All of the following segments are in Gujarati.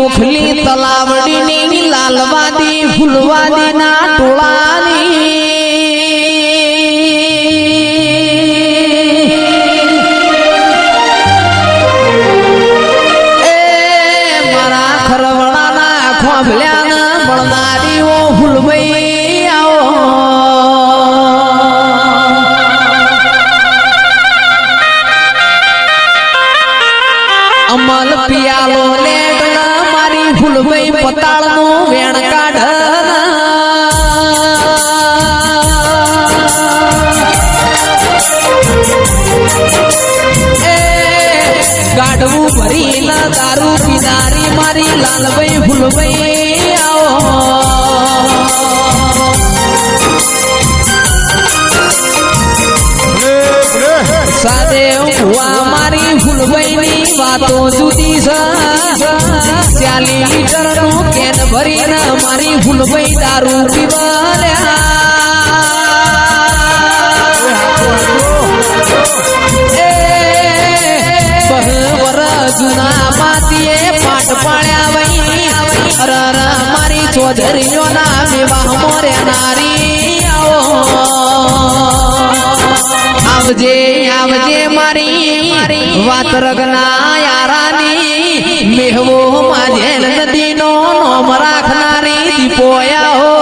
ગોખલી તલાવડીની લાલવાદી ફૂલવાદીના ટોળાની એ મારા ખરવડાના ખોભલ્યાના મળનારીઓ ફૂલભાઈ આવો અમલ પિયાલો લેટ મારી ફૂલભાઈ પતાળનું વેણ કાઢ ગાઢવું ભરી દારૂ પીનારી મારી લાલભાઈ ફૂલભાઈ આવો સાદે હુઆ મારી ફૂલભાઈની વાતો જુદી છે 40 લીટરનું કેન ભરીને મારી ફૂલભાઈ દારૂ પીવલ્યા જૂના માતીએ પાટ પાડ્યા વહી અરર મારી ચોધરીઓના વિવાહ મોર્યા આવો આવજે આવજે મારી વાત રગના યારાની મેહવો માજેલ નદીનો નોમ રાખનારી દીપોયા હો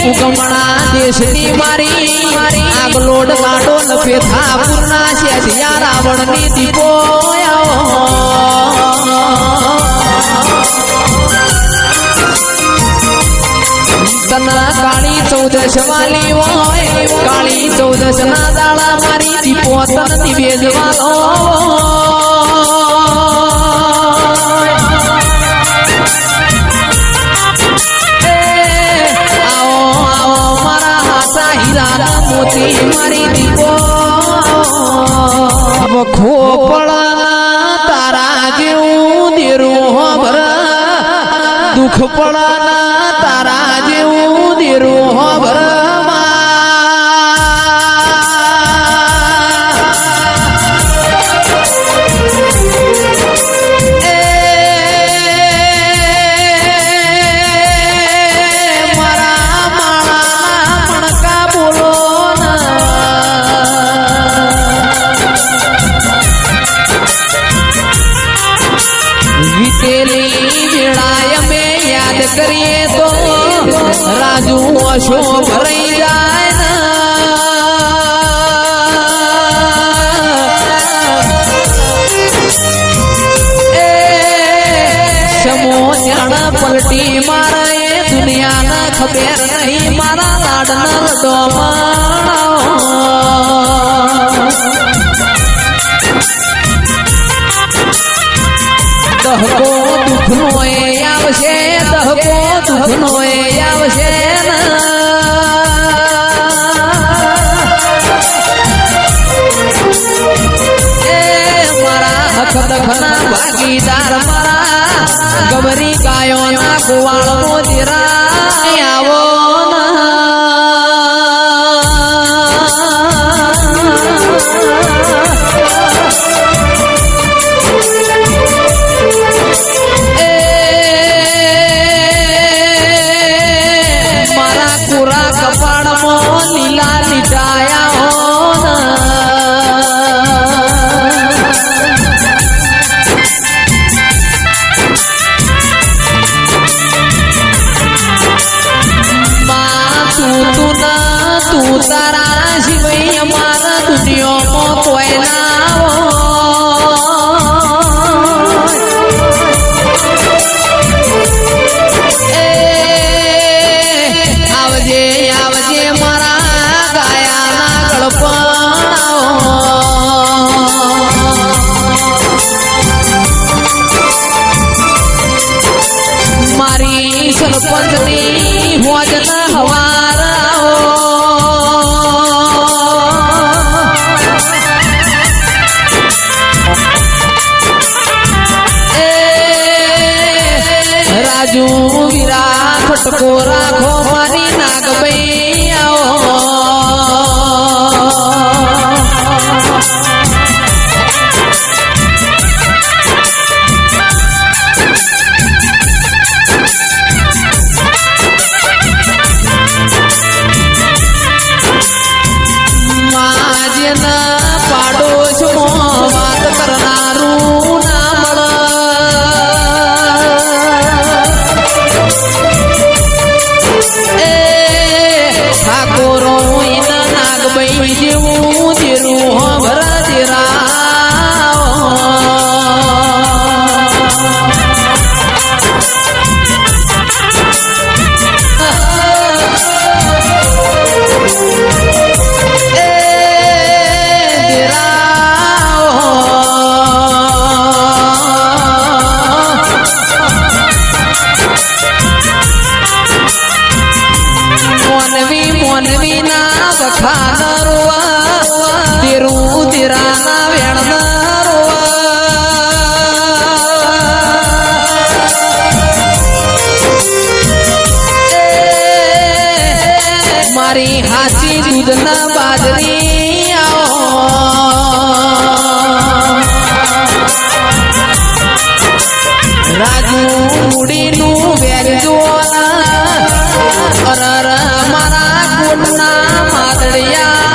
ઉગમણા દેશની મારી આગલોડ ગાડો લપે થાપુરના શેઠિયા રાવણની દીપો તના કાળી 14 વાલી હોય કાળી 14 ના દાડા મારી દીપો તન નિવેદવાનો મોતી મારી દીપો ખોપળાના તારા જેવું દેરું હોભર દુઃખ પળાના તારા જેવું દેરું હોભર કરીએ તો રાજુ અશો ભરાઈ જાય એ સમો જાણ પલટી મારે દુનિયાના ખબર નહીં મારા લાડના લડો દહકો દુઃખનો આવશે દહકો દુઃખનો આવશે એ મારા હક દખના ભાગીદાર મારા ગબરી ગાયોના કુવાળનો દીરા આવો લીલા લીટાયા તું તારા શિવઈ અમારા દુનિયામાં કોઈ ના આવજે આવજે મારા ગાયાના ગળપણ મારી સરપંચની હોજના હવારાઓ રાજુ વિરા ફટકો રાખો મારી નાગભાઈ આવો રાજુ મુડીનું વેરજો અરર મારા કોટના માદડિયા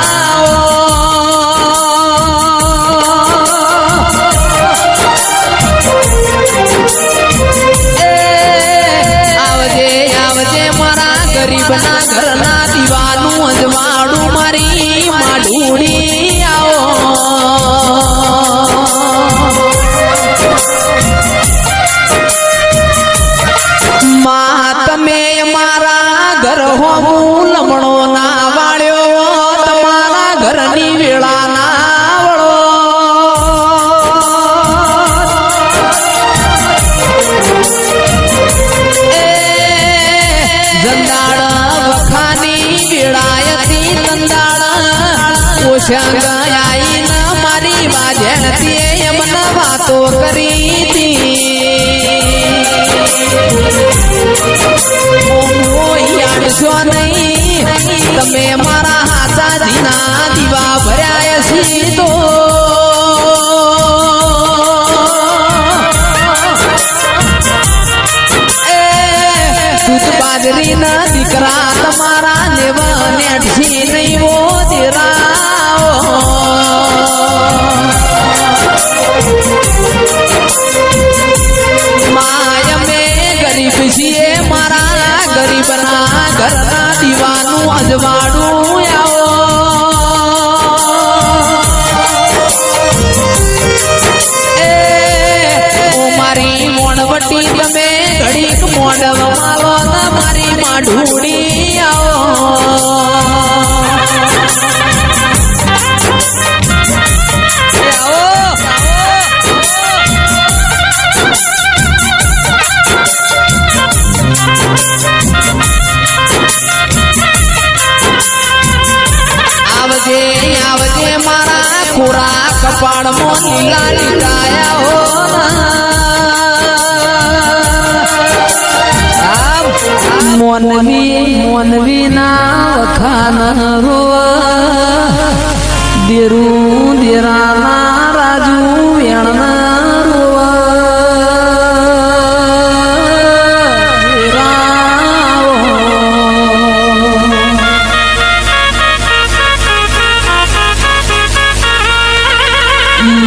આવજે આવજે મારા ગરીબના ઘરના દીવાનું અજવાળું મારી માડુડી આવો તમે મારા ઘર હોમું લમણો ના વાળ્યો તમારા ઘરની વેળા ના વળો જંદાળ વખાની વેળાયતી તંદાળ ઓછંગ આઈ ન મારી વાજણતી એમને વાતો કરી તમે મારા હાથાજીના દીવા ભર્યા છી તો દૂધ બાજરીના દીકરા તમારા લેવા નેઠી નહીં વો દેરાઓ માય મે ગરીબ છીએ મારા ગરીબના ઘરના દીવાનું અજવાળું આવો મારી મોણવટી તમે ઘડીક મોડવ માલો મારી માઢુડી આવો આવજે મારા ખોરા કપાળમાં લીલા લીલાયા હો મોનવી ના વખાન રોવા દેરું દેરાના રાજુ વેણના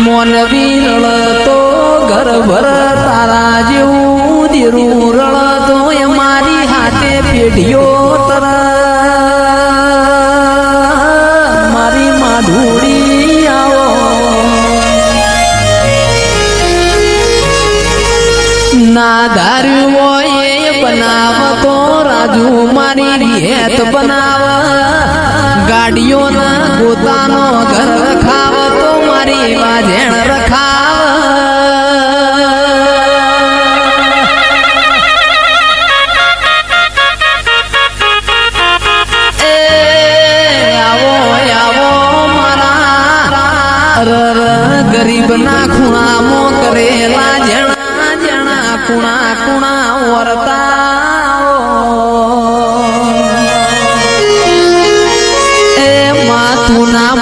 મોનવી રળતો ઘર ભર તારા જેવું દેરું રળતો એ મારી હાથે પેઢીઓ તર મારી માઢુડી આવો ના ધાર્યું હોય એ બનાવતો રાજુ મારી રિહેત બનાવ ગાડીઓના ગોતાનો ઘર રખાવતો મારી વાજણ રખાવ આવો આવો મારા ગરીબના ખૂણામાં કરેલા જણા જણા કુણા કુણા વરતા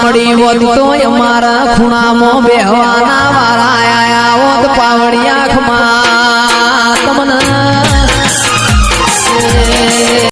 મળી હોત તો અમારા ખૂણામાં બેહવાના વાળા